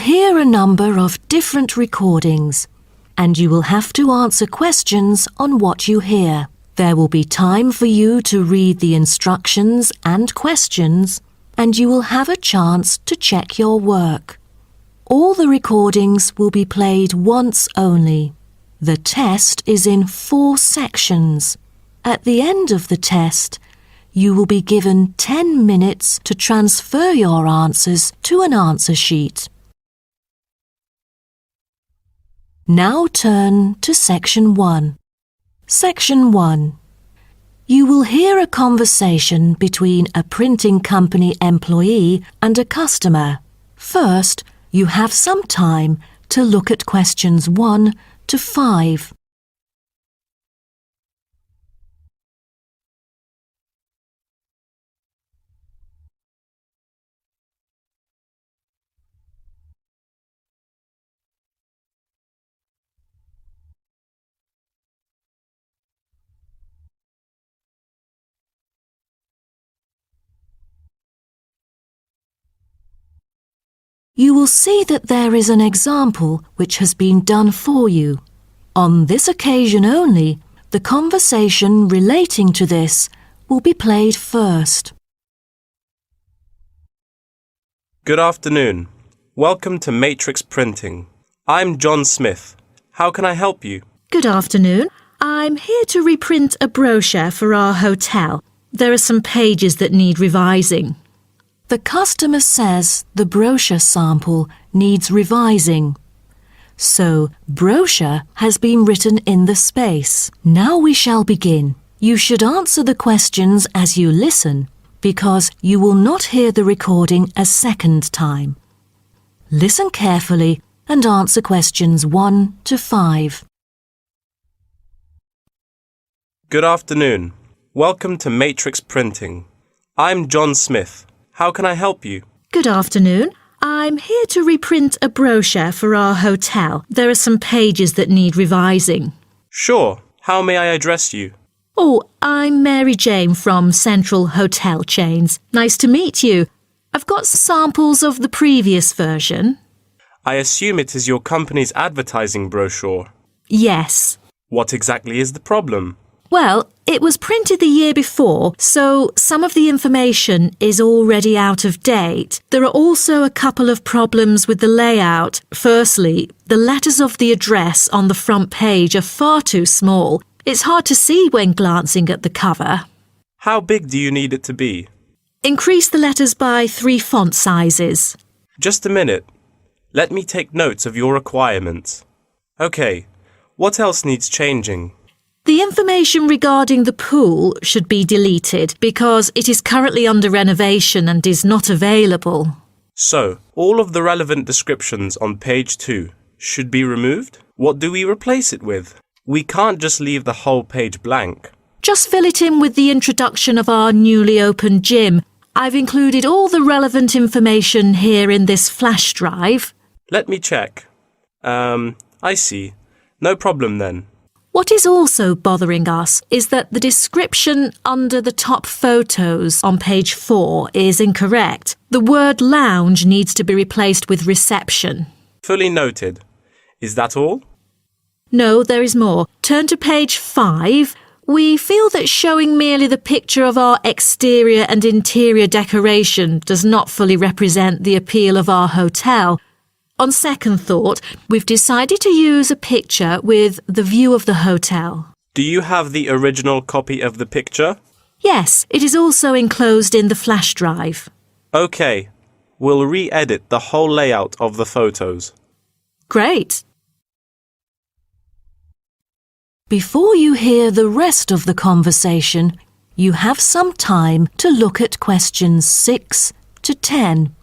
hear a number of different recordings, and you will have to answer questions on what you hear. There will be time for you to read the instructions and questions, and you will have a chance to check your work. All the recordings will be played once only. The test is in 4 sections. At the end of the test, you will be given 10 minutes to transfer your answers to an answer sheet. Now turn to Section 1. Section 1. You will hear a conversation between a printing company employee and a customer. First, you have some time to look at questions 1 to 5. You will see that there is an example which has been done for you. On this occasion only, the conversation relating to this will be played first. Good afternoon. Welcome to Matrix Printing. I'm John Smith. How can I help you? Good afternoon. I'm here to reprint a brochure for our hotel. There are some pages that need revising. The customer says the brochure sample needs revising. So, brochure has been written in the space. Now we shall begin. You should answer the questions as you listen, because you will not hear the recording a second time. Listen carefully and answer questions 1 to 5. Good afternoon. Welcome to Matrix Printing. I'm John Smith. How can I help you? Good afternoon. I'm here to reprint a brochure for our hotel. There are some pages that need revising. Sure. How may I address you? Oh, I'm Mary Jane from Central Hotel Chains. Nice to meet you. I've got samples of the previous version. I assume it is your company's advertising brochure. Yes. What exactly is the problem? Well, it was printed the year before, so some of the information is already out of date. There are also a couple of problems with the layout. Firstly, the letters of the address on the front page are far too small. It's hard to see when glancing at the cover. How big do you need it to be? Increase the letters by 3 font sizes. Just a minute. Let me take notes of your requirements. Okay, what else needs changing? The information regarding the pool should be deleted because it is currently under renovation and is not available. So, all of the relevant descriptions on page 2 should be removed? What do we replace it with? We can't just leave the whole page blank. Just fill it in with the introduction of our newly opened gym. I've included all the relevant information here in this flash drive. Let me check. I see. No problem then. What is also bothering us is that the description under the top photos on page 4 is incorrect. The word lounge needs to be replaced with reception. Fully noted. Is that all? No, there is more. Turn to page 5. We feel that showing merely the picture of our exterior and interior decoration does not fully represent the appeal of our hotel. On second thought, we've decided to use a picture with the view of the hotel. Do you have the original copy of the picture? Yes, it is also enclosed in the flash drive. Okay, we'll re-edit the whole layout of the photos. Great. Before you hear the rest of the conversation, you have some time to look at questions 6 to 10.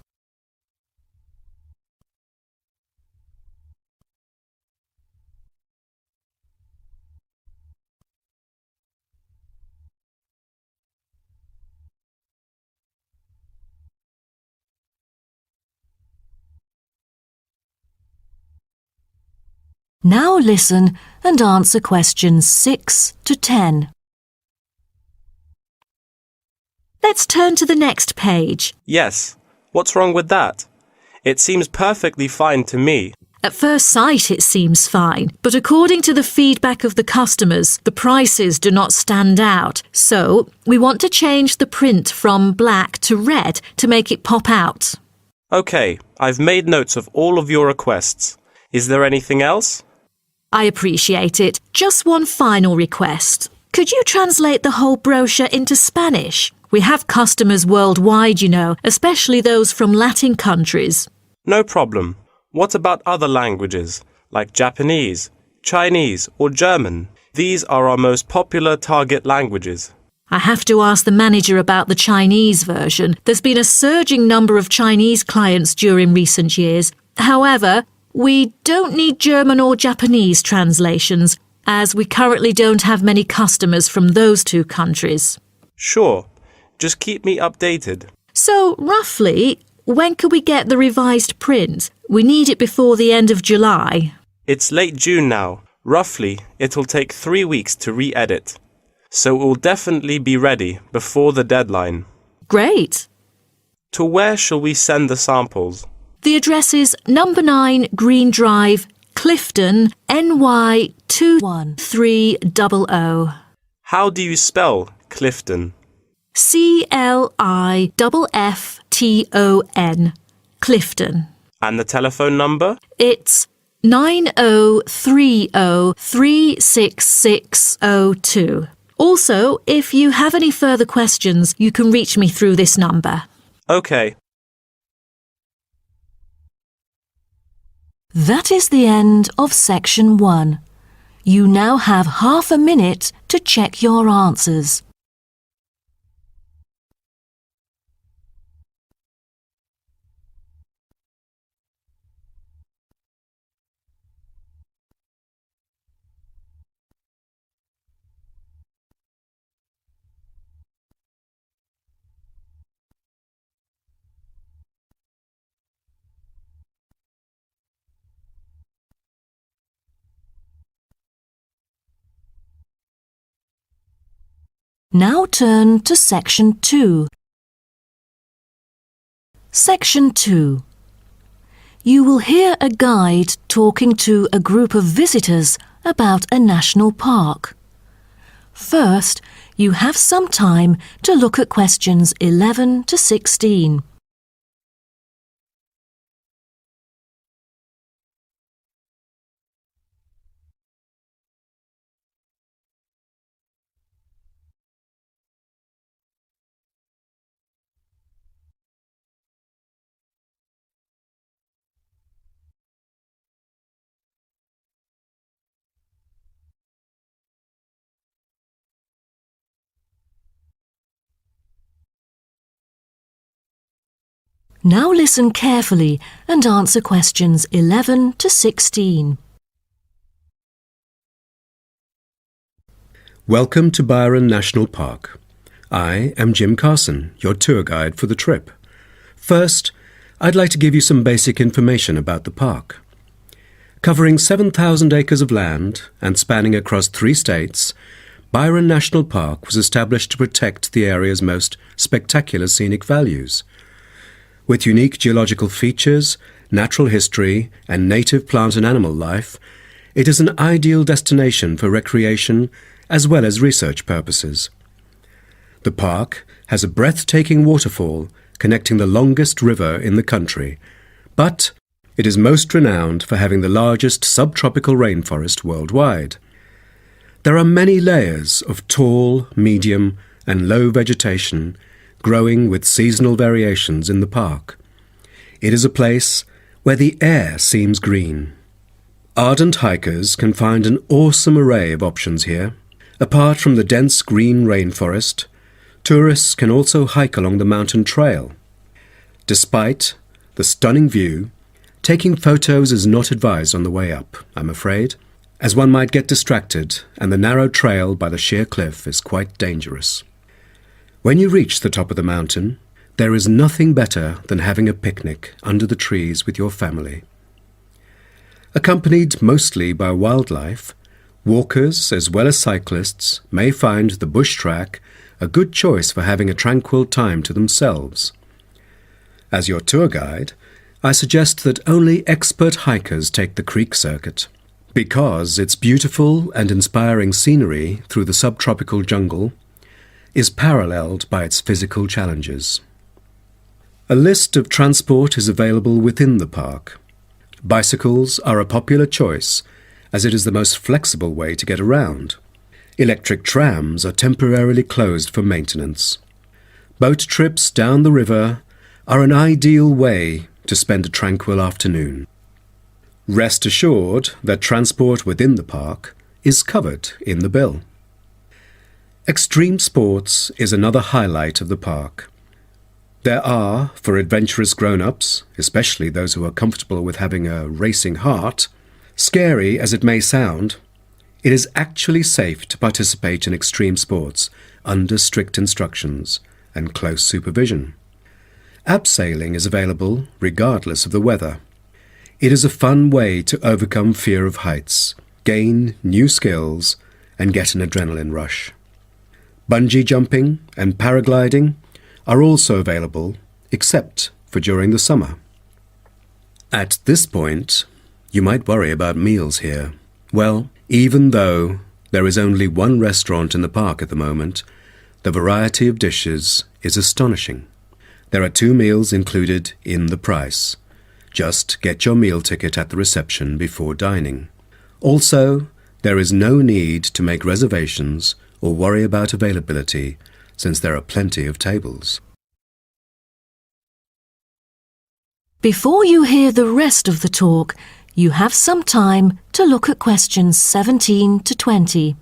Now listen and answer questions 6 to 10. Let's turn to the next page. Yes. What's wrong with that? It seems perfectly fine to me. At first sight, it seems fine, but according to the feedback of the customers, the prices do not stand out. So, we want to change the print from black to red to make it pop out. Okay, I've made notes of all of your requests. Is there anything else? I appreciate it. Just one final request. Could you translate the whole brochure into Spanish? We have customers worldwide, you know, especially those from Latin countries. No problem. What about other languages, like Japanese, Chinese, or German? These are our most popular target languages. I have to ask the manager about the Chinese version. There's been a surging number of Chinese clients during recent years. However, we don't need German or Japanese translations, as we currently don't have many customers from those two countries. Sure. Just keep me updated. So, roughly, when could we get the revised print? We need it before the end of July. It's late June now. Roughly, it'll take 3 weeks to re-edit. So it will definitely be ready before the deadline. Great. To where shall we send the samples? The address is number 9 Green Drive, Clifton, NY 21300. How do you spell Clifton? CLIFFTON, Clifton. And the telephone number? It's 9030366602. Also, if you have any further questions, you can reach me through this number. Okay. That is the end of section 1. You now have half a minute to check your answers. Now turn to section 2. Section 2. You will hear a guide talking to a group of visitors about a national park. First, you have some time to look at questions 11 to 16. Now listen carefully and answer questions 11 to 16. Welcome to Byron National Park. I am Jim Carson, your tour guide for the trip. First, I'd like to give you some basic information about the park. Covering 7,000 acres of land and spanning across 3 states, Byron National Park was established to protect the area's most spectacular scenic values. With unique geological features, natural history, and native plant and animal life, it is an ideal destination for recreation as well as research purposes. The park has a breathtaking waterfall connecting the longest river in the country, but it is most renowned for having the largest subtropical rainforest worldwide. There are many layers of tall, medium, and low vegetation growing with seasonal variations in the park. It is a place where the air seems green. Ardent hikers can find an awesome array of options here. Apart from the dense green rainforest, tourists can also hike along the mountain trail. Despite the stunning view, taking photos is not advised on the way up, I'm afraid, as one might get distracted and the narrow trail by the sheer cliff is quite dangerous. When you reach the top of the mountain, there is nothing better than having a picnic under the trees with your family. Accompanied mostly by wildlife, walkers as well as cyclists may find the bush track a good choice for having a tranquil time to themselves. As your tour guide, I suggest that only expert hikers take the creek circuit, because its beautiful and inspiring scenery through the subtropical jungle is paralleled by its physical challenges. A list of transport is available within the park. Bicycles are a popular choice, as it is the most flexible way to get around. Electric trams are temporarily closed for maintenance. Boat trips down the river are an ideal way to spend a tranquil afternoon. Rest assured that transport within the park is covered in the bill. Extreme sports is another highlight of the park. There are, for adventurous grown-ups, especially those who are comfortable with having a racing heart, scary as it may sound, it is actually safe to participate in extreme sports under strict instructions and close supervision. Abseiling is available regardless of the weather. It is a fun way to overcome fear of heights, gain new skills, and get an adrenaline rush. Bungee jumping and paragliding are also available, except for during the summer. At this point, you might worry about meals here. Well, even though there is only one restaurant in the park at the moment, the variety of dishes is astonishing. There are 2 meals included in the price. Just get your meal ticket at the reception before dining. Also, there is no need to make reservations or worry about availability, since there are plenty of tables. Before you hear the rest of the talk, you have some time to look at questions 17 to 20.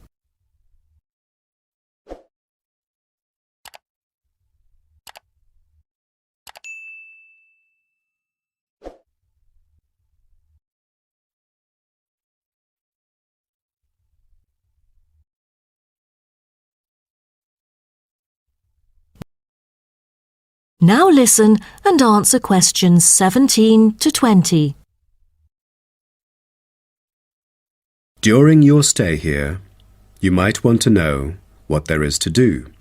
Now listen and answer questions 17 to 20. During your stay here, you might want to know what there is to do.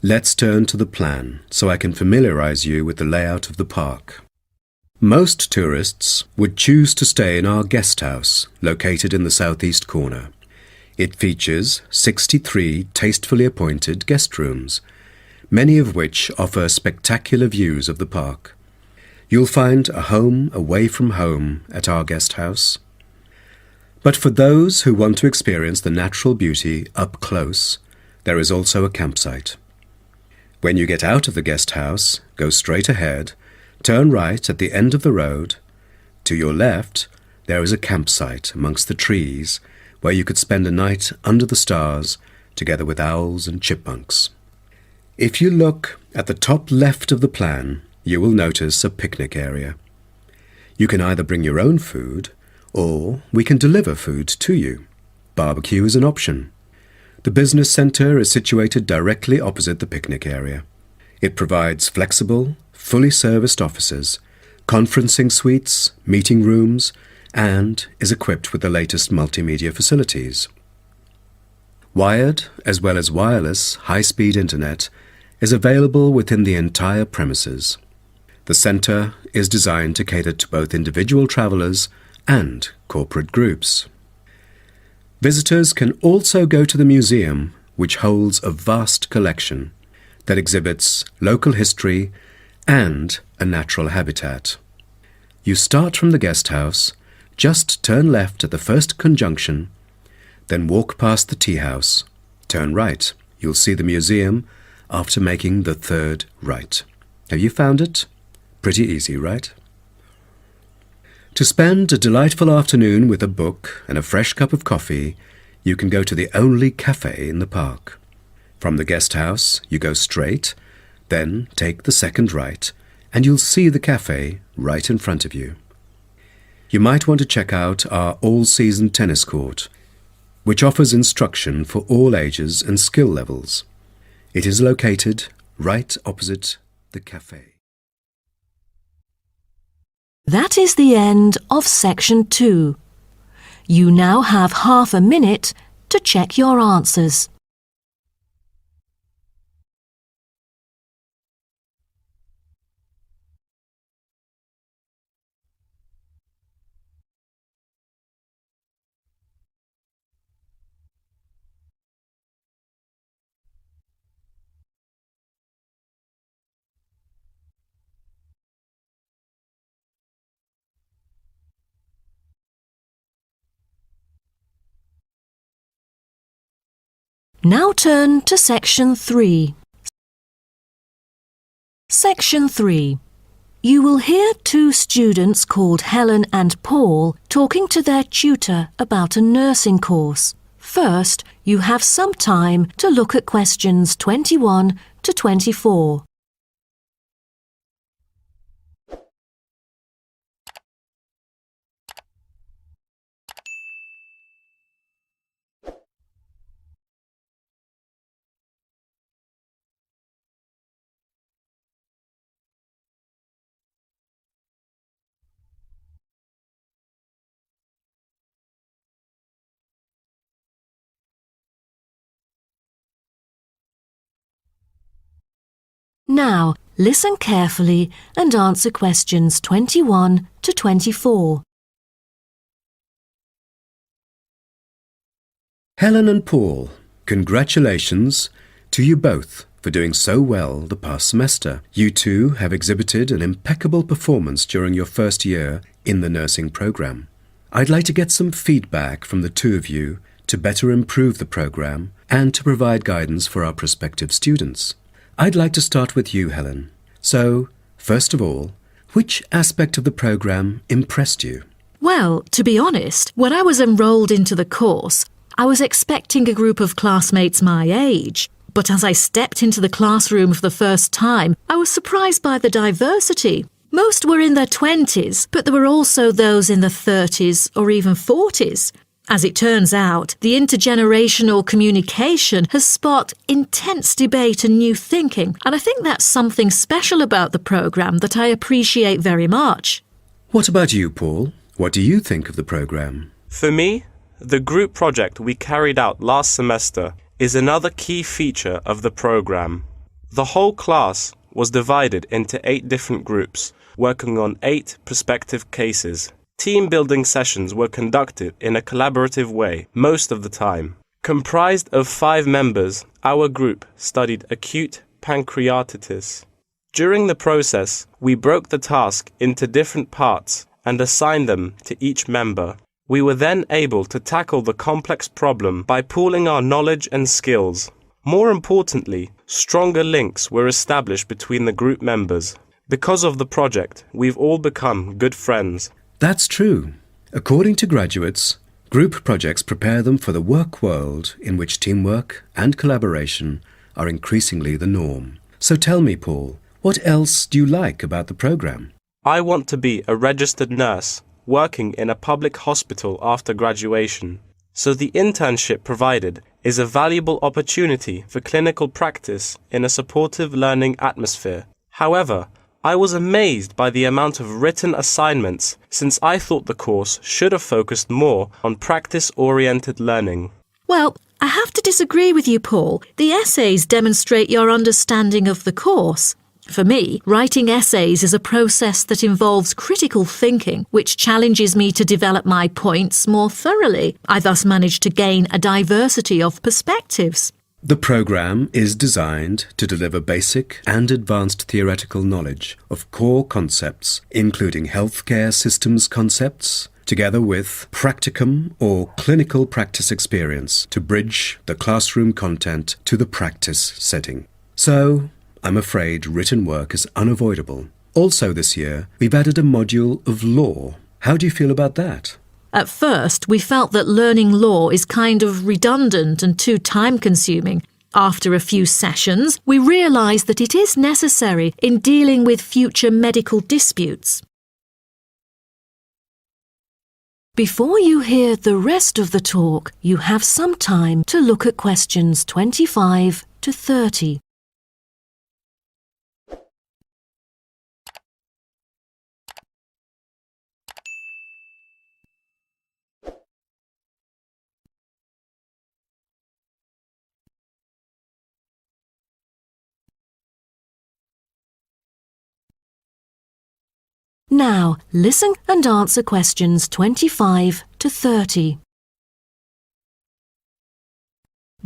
Let's turn to the plan so I can familiarize you with the layout of the park. Most tourists would choose to stay in our guest house, located in the southeast corner. It features 63 tastefully appointed guest rooms, many of which offer spectacular views of the park. You'll find a home away from home at our guest house. But for those who want to experience the natural beauty up close, there is also a campsite. When you get out of the guest house, go straight ahead, turn right at the end of the road. To your left, there is a campsite amongst the trees where you could spend a night under the stars together with owls and chipmunks. If you look at the top left of the plan, you will notice a picnic area. You can either bring your own food, or we can deliver food to you. Barbecue is an option. The business centre is situated directly opposite the picnic area. It provides flexible, fully serviced offices, conferencing suites, meeting rooms, and is equipped with the latest multimedia facilities. Wired, as well as wireless, high-speed internet is available within the entire premises. The centre is designed to cater to both individual travellers and corporate groups. Visitors can also go to the museum, which holds a vast collection that exhibits local history and a natural habitat. You start from the guest house, just turn left at the first conjunction, then walk past the tea house, turn right. You'll see the museum after making the third right. Have you found it? Pretty easy, right? To spend a delightful afternoon with a book and a fresh cup of coffee, you can go to the only cafe in the park. From the guest house, you go straight, then take the second right, and you'll see the cafe right in front of you. You might want to check out our all-season tennis court, which offers instruction for all ages and skill levels. It is located right opposite the cafe. That is the end of section 2. You now have half a minute to check your answers. Now turn to Section 3. Section 3. You will hear two students called Helen and Paul talking to their tutor about a nursing course. First, you have some time to look at questions 21 to 24. Now, listen carefully and answer questions 21 to 24. Helen and Paul, congratulations to you both for doing so well the past semester. You two have exhibited an impeccable performance during your first year in the nursing program. I'd like to get some feedback from the two of you to better improve the program and to provide guidance for our prospective students. I'd like to start with you, Helen. So, first of all, which aspect of the program impressed you? Well, to be honest, when I was enrolled into the course, I was expecting a group of classmates my age. But as I stepped into the classroom for the first time, I was surprised by the diversity. Most were in their 20s, but there were also those in their 30s or even 40s. As it turns out, the intergenerational communication has sparked intense debate and new thinking, and I think that's something special about the programme that I appreciate very much. What about you, Paul? What do you think of the program? For me, the group project we carried out last semester is another key feature of the program. The whole class was divided into 8 different groups, working on 8 prospective cases. Team-building sessions were conducted in a collaborative way most of the time. Comprised of 5 members, our group studied acute pancreatitis. During the process, we broke the task into different parts and assigned them to each member. We were then able to tackle the complex problem by pooling our knowledge and skills. More importantly, stronger links were established between the group members. Because of the project, we've all become good friends. That's true. According to graduates, group projects prepare them for the work world in which teamwork and collaboration are increasingly the norm. So tell me, Paul, what else do you like about the program? I want to be a registered nurse working in a public hospital after graduation. So the internship provided is a valuable opportunity for clinical practice in a supportive learning atmosphere. However, I was amazed by the amount of written assignments since I thought the course should have focused more on practice-oriented learning. Well, I have to disagree with you, Paul. The essays demonstrate your understanding of the course. For me, writing essays is a process that involves critical thinking, which challenges me to develop my points more thoroughly. I thus manage to gain a diversity of perspectives. The program is designed to deliver basic and advanced theoretical knowledge of core concepts, including healthcare systems concepts, together with practicum or clinical practice experience to bridge the classroom content to the practice setting. So, I'm afraid written work is unavoidable. Also this year, we've added a module of law. How do you feel about that? At first, we felt that learning law is kind of redundant and too time-consuming. After a few sessions, we realised that it is necessary in dealing with future medical disputes. Before you hear the rest of the talk, you have some time to look at questions 25 to 30. Now, listen and answer questions 25 to 30.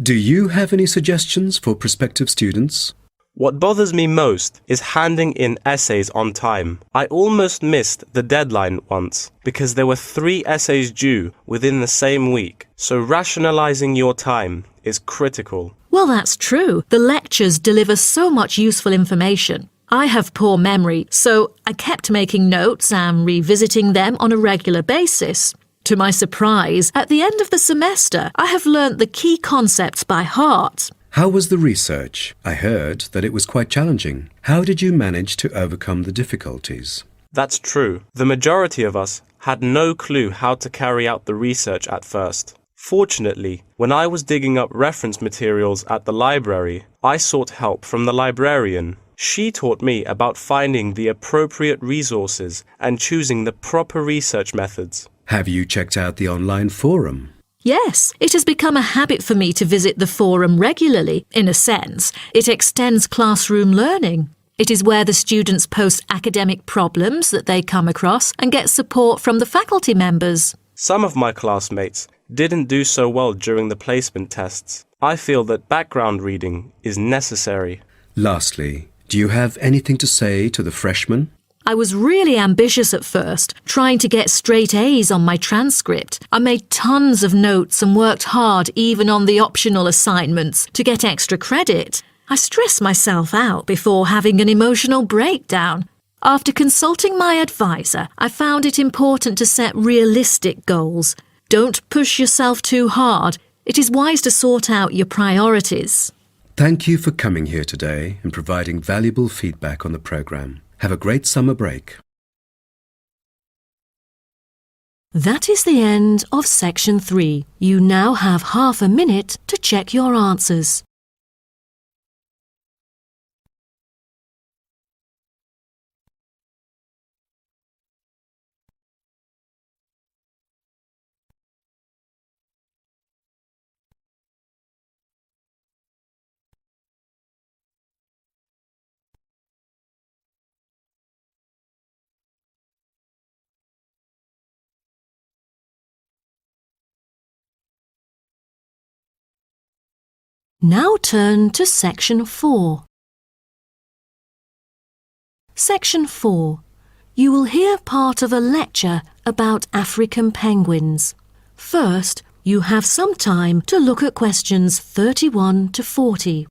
Do you have any suggestions for prospective students? What bothers me most is handing in essays on time. I almost missed the deadline once because there were 3 essays due within the same week, so rationalizing your time is critical. Well, that's true. The lectures deliver so much useful information. I have poor memory, so I kept making notes and revisiting them on a regular basis. To my surprise, at the end of the semester, I have learnt the key concepts by heart. How was the research? I heard that it was quite challenging. How did you manage to overcome the difficulties? That's true. The majority of us had no clue how to carry out the research at first. Fortunately, when I was digging up reference materials at the library, I sought help from the librarian. She taught me about finding the appropriate resources and choosing the proper research methods. Have you checked out the online forum? Yes, it has become a habit for me to visit the forum regularly. In a sense, it extends classroom learning. It is where the students post academic problems that they come across and get support from the faculty members. Some of my classmates didn't do so well during the placement tests. I feel that background reading is necessary. Lastly, do you have anything to say to the freshmen? I was really ambitious at first, trying to get straight A's on my transcript. I made tons of notes and worked hard even on the optional assignments to get extra credit. I stressed myself out before having an emotional breakdown. After consulting my advisor, I found it important to set realistic goals. Don't push yourself too hard. It is wise to sort out your priorities. Thank you for coming here today and providing valuable feedback on the program. Have a great summer break. That is the end of section 3. You now have half a minute to check your answers. Now turn to section 4. Section 4. You will hear part of a lecture about African penguins. First, you have some time to look at questions 31 to 40.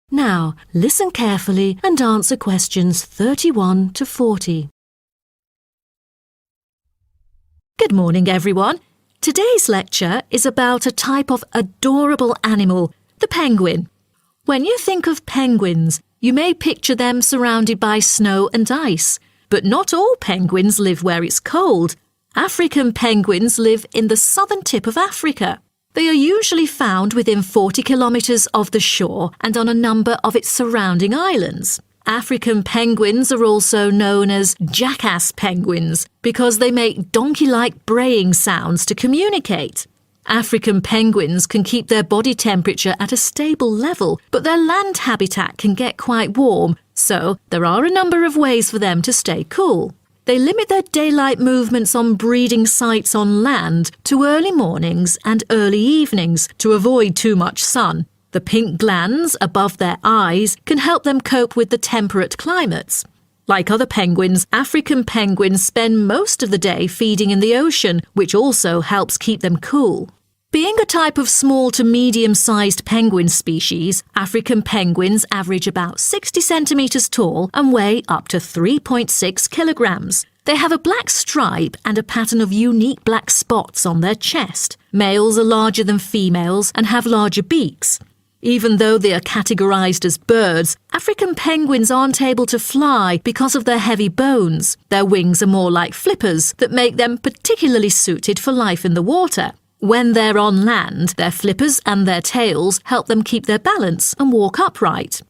Now, listen carefully and answer questions 31 to 40. Good morning, everyone. Today's lecture is about a type of adorable animal, the penguin. When you think of penguins, you may picture them surrounded by snow and ice. But not all penguins live where it's cold. African penguins live in the southern tip of Africa. They are usually found within 40 kilometres of the shore and on a number of its surrounding islands. African penguins are also known as jackass penguins because they make donkey-like braying sounds to communicate. African penguins can keep their body temperature at a stable level, but their land habitat can get quite warm, so there are a number of ways for them to stay cool. They limit their daylight movements on breeding sites on land to early mornings and early evenings to avoid too much sun. The pink glands above their eyes can help them cope with the temperate climates. Like other penguins, African penguins spend most of the day feeding in the ocean, which also helps keep them cool. Being a type of small to medium-sized penguin species, African penguins average about 60 centimetres tall and weigh up to 3.6 kilograms. They have a black stripe and a pattern of unique black spots on their chest. Males are larger than females and have larger beaks. Even though they are categorized as birds, African penguins aren't able to fly because of their heavy bones. Their wings are more like flippers that make them particularly suited for life in the water. When they're on land, their flippers and their tails help them keep their balance and walk upright.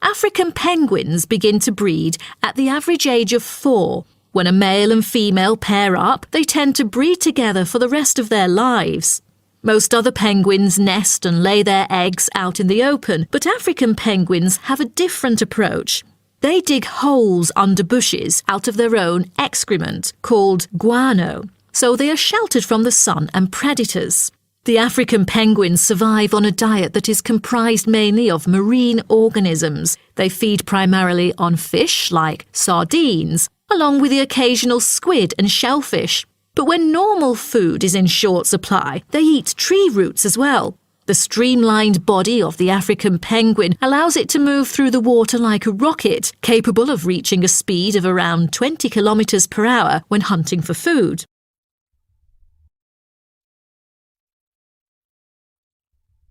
African penguins begin to breed at the average age of 4. When a male and female pair up, they tend to breed together for the rest of their lives. Most other penguins nest and lay their eggs out in the open, but African penguins have a different approach. They dig holes under bushes out of their own excrement, called guano, so they are sheltered from the sun and predators. The African penguins survive on a diet that is comprised mainly of marine organisms. They feed primarily on fish like sardines, along with the occasional squid and shellfish. But when normal food is in short supply, they eat tree roots as well. The streamlined body of the African penguin allows it to move through the water like a rocket, capable of reaching a speed of around 20 kilometers per hour when hunting for food.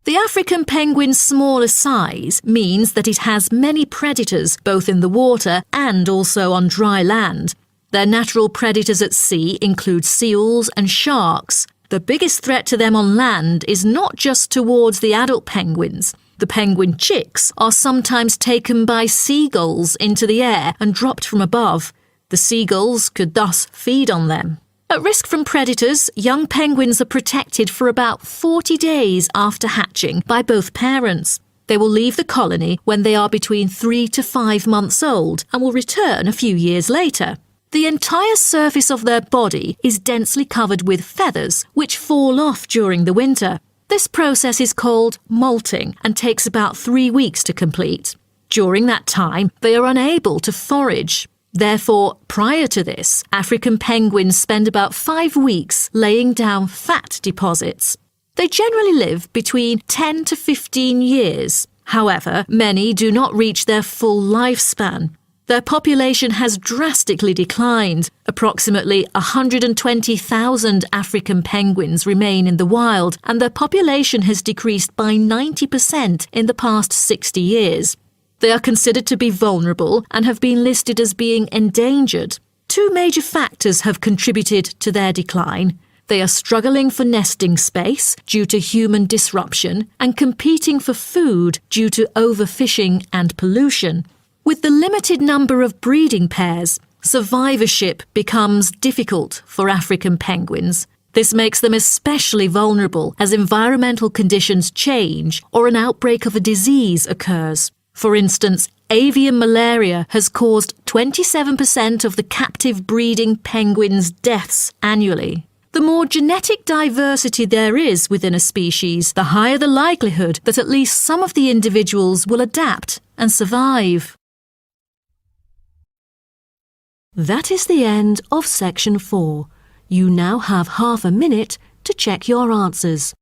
The African penguin's smaller size means that it has many predators both in the water and also on dry land. Their natural predators at sea include seals and sharks. The biggest threat to them on land is not just towards the adult penguins. The penguin chicks are sometimes taken by seagulls into the air and dropped from above. The seagulls could thus feed on them. At risk from predators, young penguins are protected for about 40 days after hatching by both parents. They will leave the colony when they are between 3 to 5 months old and will return a few years later. The entire surface of their body is densely covered with feathers, which fall off during the winter. This process is called molting and takes about 3 weeks to complete. During that time, they are unable to forage. Therefore, prior to this, African penguins spend about 5 weeks laying down fat deposits. They generally live between 10 to 15 years. However, many do not reach their full lifespan. Their population has drastically declined. Approximately 120,000 African penguins remain in the wild, and their population has decreased by 90% in the past 60 years. They are considered to be vulnerable and have been listed as being endangered. 2 major factors have contributed to their decline. They are struggling for nesting space due to human disruption and competing for food due to overfishing and pollution. With the limited number of breeding pairs, survivorship becomes difficult for African penguins. This makes them especially vulnerable as environmental conditions change or an outbreak of a disease occurs. For instance, avian malaria has caused 27% of the captive breeding penguins' deaths annually. The more genetic diversity there is within a species, the higher the likelihood that at least some of the individuals will adapt and survive. That is the end of section 4. You now have half a minute to check your answers.